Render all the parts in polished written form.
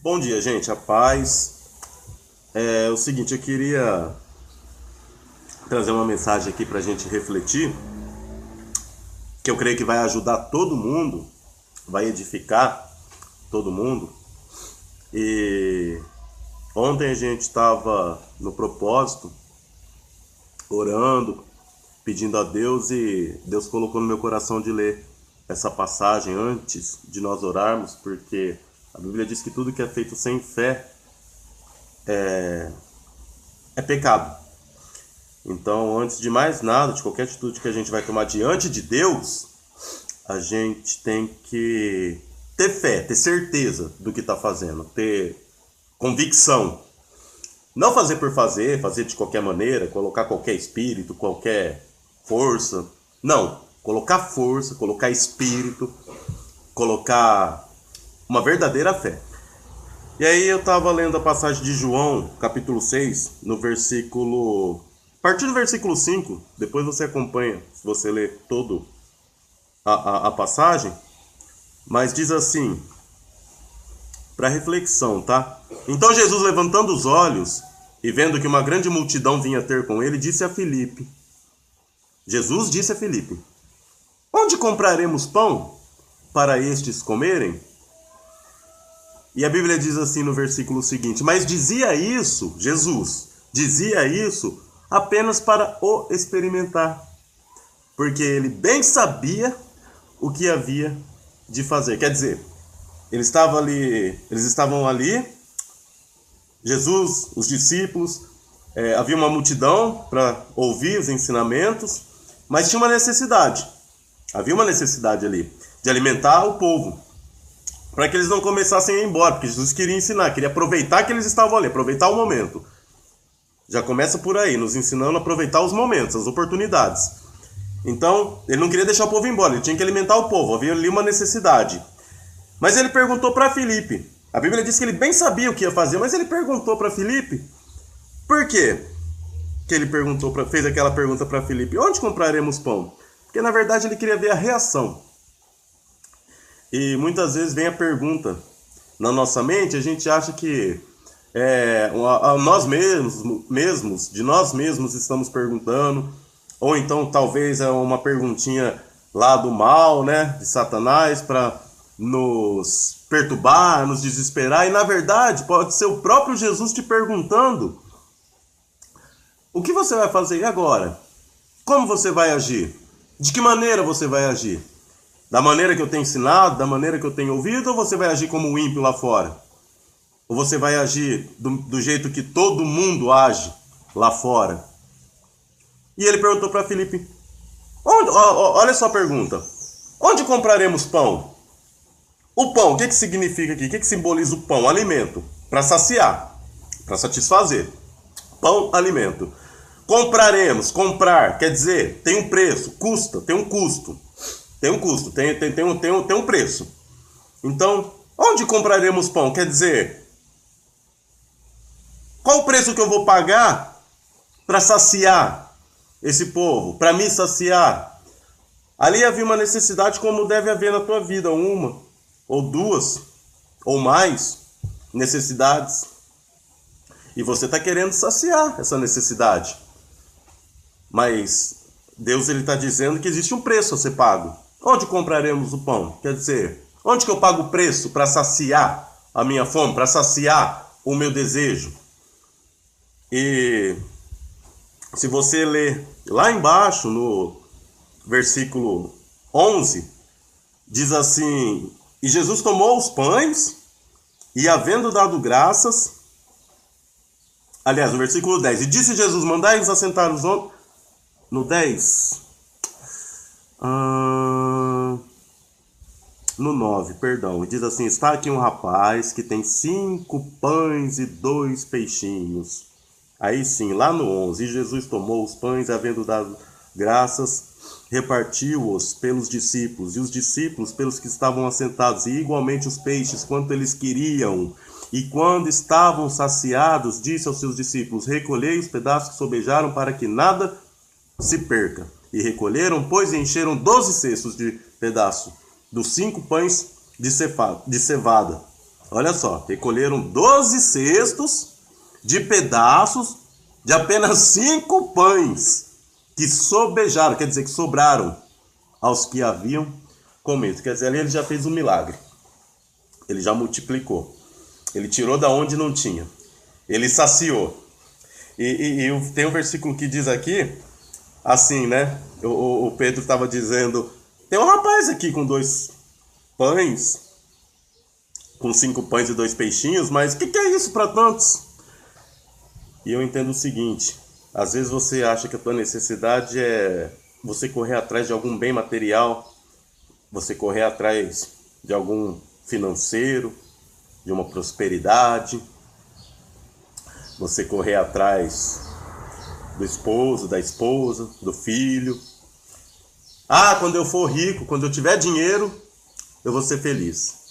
Bom dia, gente. A paz. É o seguinte, eu queria trazer uma mensagem aqui para a gente refletir, que eu creio que vai ajudar todo mundo, vai edificar todo mundo. E ontem a gente estava no propósito, orando, pedindo a Deus, e Deus colocou no meu coração de ler essa passagem antes de nós orarmos, porque a Bíblia diz que tudo que é feito sem fé é pecado. Então, antes de mais nada, de qualquer atitude que a gente vai tomar diante de Deus, a gente tem que ter fé, ter certeza do que está fazendo, ter convicção. Não fazer por fazer, fazer de qualquer maneira, colocar qualquer espírito, qualquer força. Não, colocar força, colocar espírito, colocar uma verdadeira fé. E aí eu estava lendo a passagem de João, capítulo 6, no versículo... A partir do versículo 5, depois você acompanha, se você ler todo a passagem, mas diz assim, para reflexão, tá? Então Jesus, levantando os olhos e vendo que uma grande multidão vinha ter com ele, disse a Filipe, Jesus disse a Filipe, onde compraremos pão para estes comerem? E a Bíblia diz assim no versículo seguinte, mas dizia isso, Jesus, dizia isso apenas para o experimentar, porque ele bem sabia o que havia de fazer. Quer dizer, eles estavam ali, Jesus, os discípulos, havia uma multidão para ouvir os ensinamentos, mas tinha uma necessidade. Havia uma necessidade ali de alimentar o povo, para que eles não começassem a ir embora, porque Jesus queria ensinar, queria aproveitar que eles estavam ali, aproveitar o momento. Já começa por aí, nos ensinando a aproveitar os momentos, as oportunidades. Então, ele não queria deixar o povo embora, ele tinha que alimentar o povo, havia ali uma necessidade. Mas ele perguntou para Filipe. A Bíblia diz que ele bem sabia o que ia fazer, mas ele perguntou para Filipe. Por quê que ele fez aquela pergunta para Filipe? Onde compraremos pão? Porque na verdade ele queria ver a reação. E muitas vezes vem a pergunta na nossa mente, a gente acha que de nós mesmos estamos perguntando, ou então talvez é uma perguntinha lá do mal, né, de Satanás, para nos perturbar, nos desesperar, e na verdade pode ser o próprio Jesus te perguntando: o que você vai fazer agora? Como você vai agir? De que maneira você vai agir? Da maneira que eu tenho ensinado, da maneira que eu tenho ouvido, ou você vai agir como um ímpio lá fora? Ou você vai agir do jeito que todo mundo age lá fora? E ele perguntou para Filipe, olha só a pergunta, onde compraremos pão? O pão, o que significa aqui? O que simboliza o pão? Alimento, para saciar, para satisfazer. Pão, alimento. Compraremos, comprar, quer dizer, tem um preço, custa, tem um custo. Tem um custo, tem um preço. Então, onde compraremos pão? Quer dizer, qual o preço que eu vou pagar para saciar esse povo, para me saciar? Ali havia uma necessidade como deve haver na tua vida, uma, ou duas, ou mais necessidades. E você está querendo saciar essa necessidade. Mas Deus está dizendo que existe um preço a ser pago. Onde compraremos o pão? Quer dizer, onde que eu pago o preço para saciar a minha fome, para saciar o meu desejo? E se você ler lá embaixo, no versículo 11, diz assim, e Jesus tomou os pães e havendo dado graças, aliás, no versículo 10, e disse Jesus, mandai-nos assentar os homens, no 10, no 9, perdão, e diz assim, está aqui um rapaz que tem 5 pães e 2 peixinhos. Aí sim, lá no 11, e Jesus tomou os pães, havendo dado graças, repartiu-os pelos discípulos, e os discípulos pelos que estavam assentados, e igualmente os peixes, quanto eles queriam. E quando estavam saciados, disse aos seus discípulos, recolhei os pedaços que sobejaram para que nada se perca. E recolheram, pois, e encheram 12 cestos de pedaço, dos 5 pães de cevada. Olha só, recolheram 12 cestos de pedaços de apenas 5 pães que sobejaram, quer dizer, que sobraram aos que haviam comido. Quer dizer, ali ele já fez um milagre. Ele já multiplicou. Ele tirou da onde não tinha. Ele saciou. E tem um versículo que diz aqui, assim, né? O Pedro estava dizendo, tem um rapaz aqui com 2 pães, com 5 pães e 2 peixinhos, mas o que é isso para tantos? E eu entendo o seguinte, às vezes você acha que a tua necessidade é você correr atrás de algum bem material, você correr atrás de algum financeiro, de uma prosperidade, você correr atrás do esposo, da esposa, do filho. Ah, quando eu for rico, quando eu tiver dinheiro, eu vou ser feliz.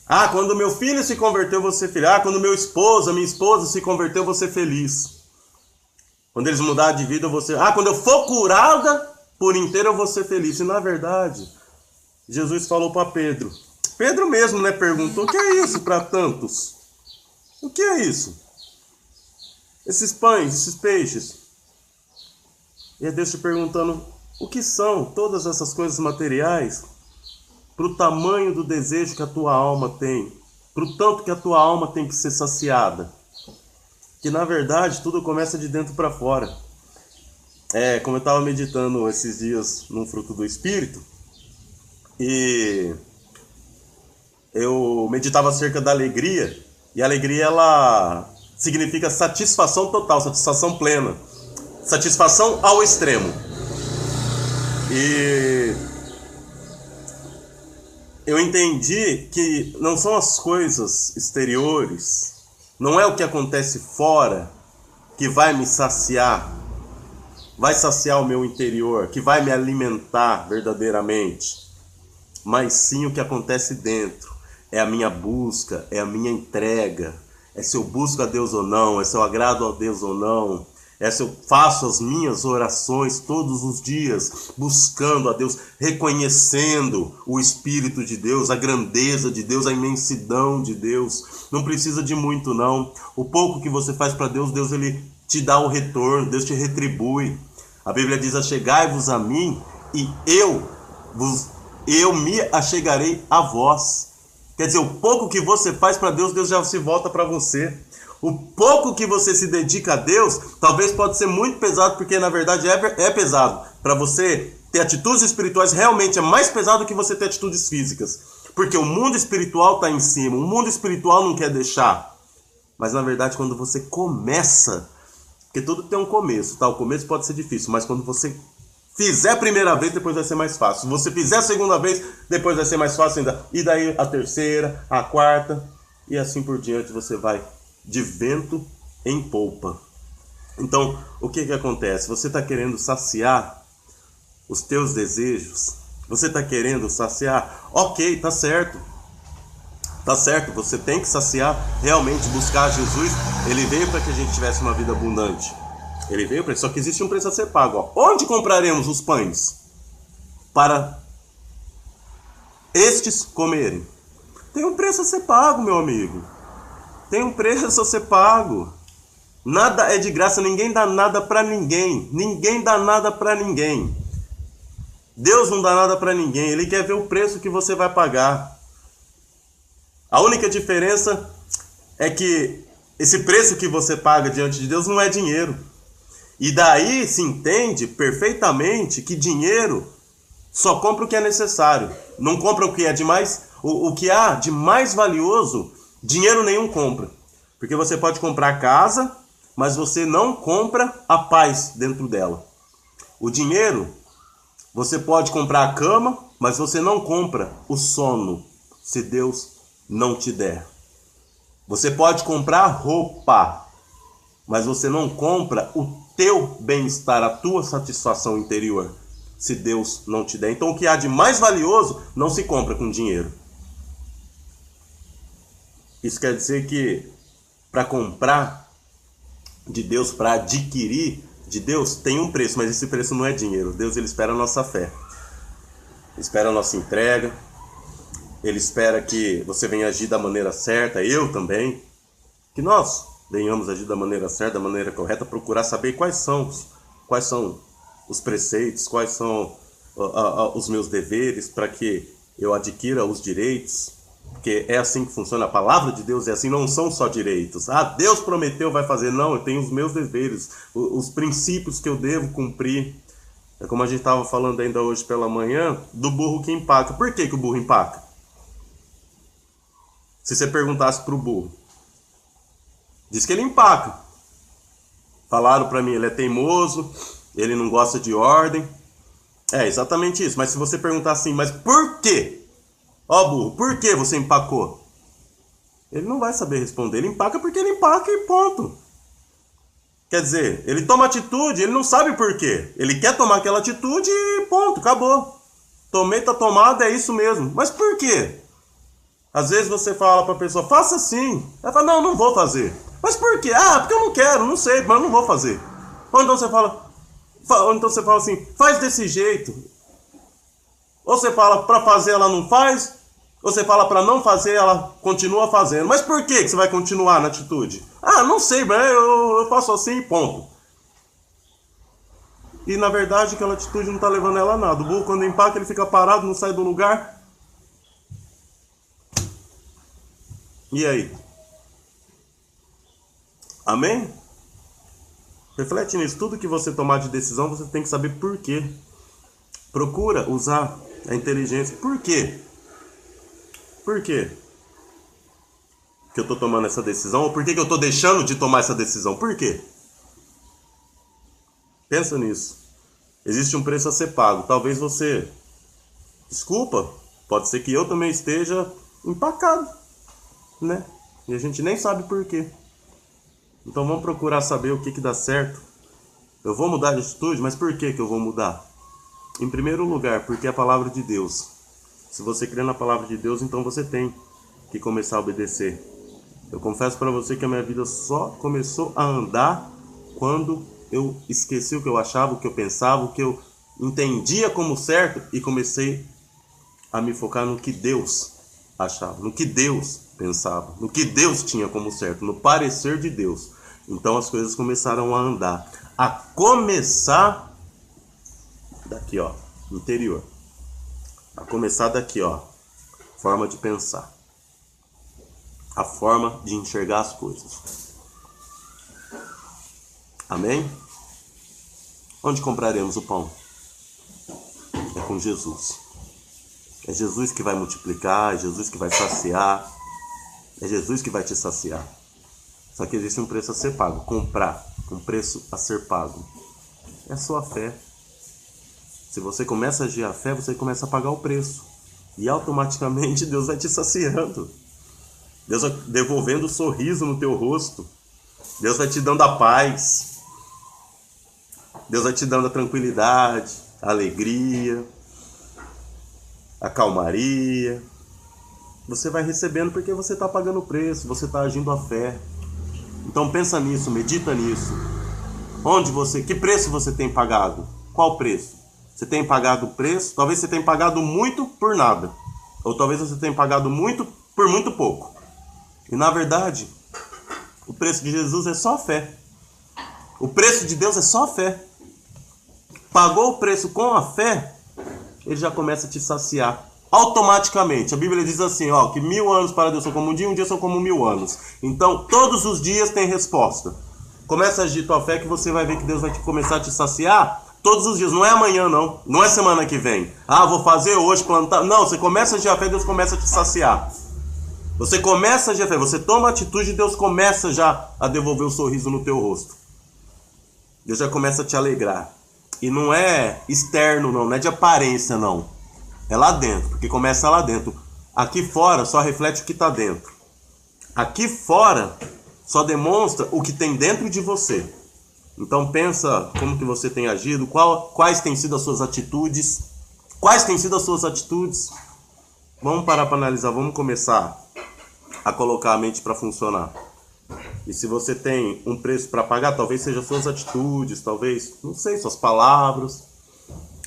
Ah, quando meu filho se converteu, eu vou ser feliz. Ah, quando meu esposo, minha esposa se converteu, eu vou ser feliz. Quando eles mudarem de vida, eu vou ser... Ah, quando eu for curada por inteiro, eu vou ser feliz. E na verdade, Jesus falou para Pedro. Pedro mesmo, né, perguntou, o que é isso para tantos? O que é isso? Esses pães, esses peixes. E é Deus te perguntando, o que são todas essas coisas materiais para o tamanho do desejo que a tua alma tem, para o tanto que a tua alma tem que ser saciada. Que na verdade tudo começa de dentro para fora. Como eu estava meditando esses dias num fruto do Espírito, e eu meditava acerca da alegria, e a alegria ela significa satisfação total, satisfação plena, satisfação ao extremo. E eu entendi que não são as coisas exteriores, não é o que acontece fora que vai me saciar, vai saciar o meu interior, que vai me alimentar verdadeiramente, mas sim o que acontece dentro. É a minha busca, é a minha entrega, é se eu busco a Deus ou não, é se eu agrado a Deus ou não, é se eu faço as minhas orações todos os dias, buscando a Deus, reconhecendo o Espírito de Deus, a grandeza de Deus, a imensidão de Deus. Não precisa de muito não. O pouco que você faz para Deus, Deus ele te dá o retorno, Deus te retribui. A Bíblia diz, achegai-vos a mim e eu me achegarei a vós. Quer dizer, o pouco que você faz para Deus, Deus já se volta para você. O pouco que você se dedica a Deus, talvez pode ser muito pesado, porque na verdade é pesado. Para você ter atitudes espirituais, realmente é mais pesado que você ter atitudes físicas. Porque o mundo espiritual está em cima, o mundo espiritual não quer deixar. Mas na verdade, quando você começa, porque tudo tem um começo, tá? O começo pode ser difícil, mas quando você fizer a primeira vez, depois vai ser mais fácil. Se você fizer a segunda vez, depois vai ser mais fácil ainda. E daí a terceira, a quarta, e assim por diante você vai de vento em polpa. Então, o que acontece? Você está querendo saciar os teus desejos? Você está querendo saciar? Ok, tá certo. Tá certo, você tem que saciar, realmente buscar Jesus. Ele veio para que a gente tivesse uma vida abundante. Ele veio para isso, só que existe um preço a ser pago. Ó. Onde compraremos os pães? Para estes comerem. Tem um preço a ser pago, meu amigo. Tem um preço a ser pago. Nada é de graça, ninguém dá nada para ninguém. Ninguém dá nada para ninguém. Deus não dá nada para ninguém. Ele quer ver o preço que você vai pagar. A única diferença é que esse preço que você paga diante de Deus não é dinheiro. E daí se entende perfeitamente que dinheiro só compra o que é necessário. Não compra o que é de mais. O que há de mais valioso, dinheiro nenhum compra. Porque você pode comprar casa, mas você não compra a paz dentro dela. O dinheiro, você pode comprar a cama, mas você não compra o sono, se Deus não te der. Você pode comprar roupa, mas você não compra o teu bem-estar, a tua satisfação interior, se Deus não te der. Então o que há de mais valioso não se compra com dinheiro. Isso quer dizer que para comprar de Deus, para adquirir de Deus, tem um preço, mas esse preço não é dinheiro. Deus ele espera a nossa fé, espera a nossa entrega, Ele espera que você venha agir da maneira certa, eu também. Que nós venhamos agir da maneira certa, da maneira correta, procurar saber quais são os preceitos, quais são os meus deveres, para que eu adquira os direitos. Porque é assim que funciona, a palavra de Deus é assim, não são só direitos. Ah, Deus prometeu, vai fazer. Não, eu tenho os meus deveres, os princípios que eu devo cumprir. É como a gente estava falando ainda hoje pela manhã, do burro que empaca. Por que o burro empaca? Se você perguntasse para o burro, diz que ele empaca. Falaram para mim, ele é teimoso, ele não gosta de ordem. É exatamente isso, mas se você perguntar assim, mas por quê? Ó burro, por que você empacou? Ele não vai saber responder, ele empaca porque ele empaca e ponto. Quer dizer, ele toma atitude, ele não sabe por quê. Ele quer tomar aquela atitude e ponto, acabou. Tomei, tá tomado, é isso mesmo. Mas por quê? Às vezes você fala pra pessoa, faça assim. Ela fala, não, não vou fazer. Mas por quê? Ah, porque eu não quero, não sei, mas não vou fazer. Ou então você fala assim, faz desse jeito. Ou você fala pra fazer, ela não faz. Ou você fala pra não fazer, ela continua fazendo. Mas por que você vai continuar na atitude? Ah, não sei, mas eu faço assim e ponto. E na verdade aquela atitude não tá levando ela a nada. O burro quando empaca ele fica parado, não sai do lugar. E aí? Amém? Reflete nisso. Tudo que você tomar de decisão, você tem que saber por quê. Procura usar a inteligência. Por quê? Por quê que eu estou tomando essa decisão? Ou por que eu estou deixando de tomar essa decisão? Por quê? Pensa nisso. Existe um preço a ser pago. Talvez você... Desculpa. Pode ser que eu também esteja empacado, né? E a gente nem sabe por quê. Então vamos procurar saber o que dá certo. Eu vou mudar de atitude, mas por que eu vou mudar? Em primeiro lugar, porque é a palavra de Deus. Se você crê na palavra de Deus, então você tem que começar a obedecer. Eu confesso para você que a minha vida só começou a andar quando eu esqueci o que eu achava, o que eu pensava, o que eu entendia como certo e comecei a me focar no que Deus achava, no que Deus pensava, no que Deus tinha como certo, no parecer de Deus. Então as coisas começaram a andar, a começar daqui, ó, interior. A começar daqui, ó, forma de pensar. A forma de enxergar as coisas. Amém? Onde compraremos o pão? É com Jesus. É Jesus que vai multiplicar, é Jesus que vai saciar, é Jesus que vai te saciar. Só que existe um preço a ser pago. Comprar, um preço a ser pago. É a sua fé. Se você começa a agir a fé, você começa a pagar o preço. E automaticamente Deus vai te saciando. Deus vai devolvendo o sorriso no teu rosto. Deus vai te dando a paz. Deus vai te dando a tranquilidade, a alegria, a calmaria. Você vai recebendo porque você está pagando o preço, você está agindo a fé. Então pensa nisso, medita nisso. Que preço você tem pagado? Qual preço? Você tem pagado o preço? Talvez você tenha pagado muito por nada. Ou talvez você tenha pagado muito por muito pouco. E na verdade, o preço de Jesus é só a fé. O preço de Deus é só a fé. Pagou o preço com a fé, ele já começa a te saciar. Automaticamente. A Bíblia diz assim, ó, que 1000 anos para Deus são como um dia são como 1000 anos. Então, todos os dias tem resposta. Começa a agir tua fé que você vai ver que Deus vai começar a te saciar todos os dias. Não é amanhã, não. Não é semana que vem. Ah, vou fazer hoje, plantar. Não, você começa a agir a fé, Deus começa a te saciar. Você começa a agir a fé, você toma atitude e Deus começa já a devolver o sorriso no teu rosto. Deus já começa a te alegrar. E não é externo, não é de aparência, não. É lá dentro, porque começa lá dentro. Aqui fora só reflete o que está dentro. Aqui fora só demonstra o que tem dentro de você. Então pensa como que você tem agido, quais têm sido as suas atitudes. Quais têm sido as suas atitudes? Vamos parar para analisar, vamos começar a colocar a mente para funcionar. E se você tem um preço para pagar, talvez seja suas atitudes, talvez, não sei, suas palavras.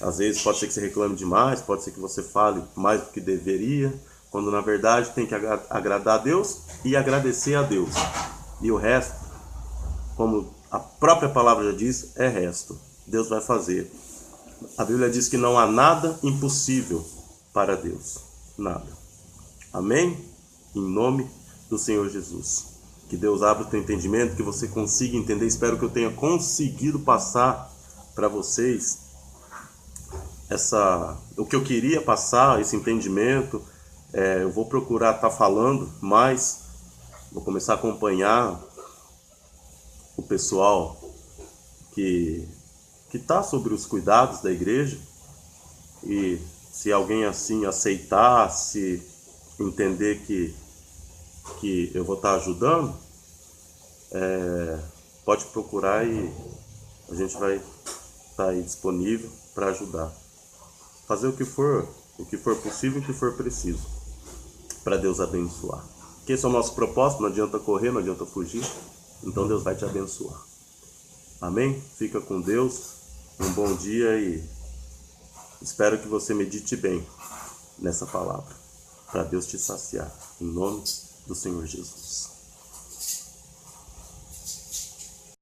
Às vezes pode ser que você reclame demais, pode ser que você fale mais do que deveria, quando na verdade tem que agradar a Deus e agradecer a Deus. E o resto, como a própria palavra já diz, é resto. Deus vai fazer. A Bíblia diz que não há nada impossível para Deus. Nada. Amém? Em nome do Senhor Jesus. Que Deus abra o teu entendimento, que você consiga entender. Espero que eu tenha conseguido passar para vocês o que eu queria passar, esse entendimento. Eu vou procurar estar falando mais. Vou começar a acompanhar o pessoal que está sobre os cuidados da igreja. E se alguém assim aceitar, se entender que eu vou estar ajudando, pode procurar e a gente vai estar aí disponível para ajudar. Fazer o que for possível e o que for preciso, para Deus abençoar. Que esse é o nosso propósito, não adianta correr, não adianta fugir, então Deus vai te abençoar. Amém? Fica com Deus, um bom dia e espero que você medite bem nessa palavra, para Deus te saciar, em nome do Senhor Jesus.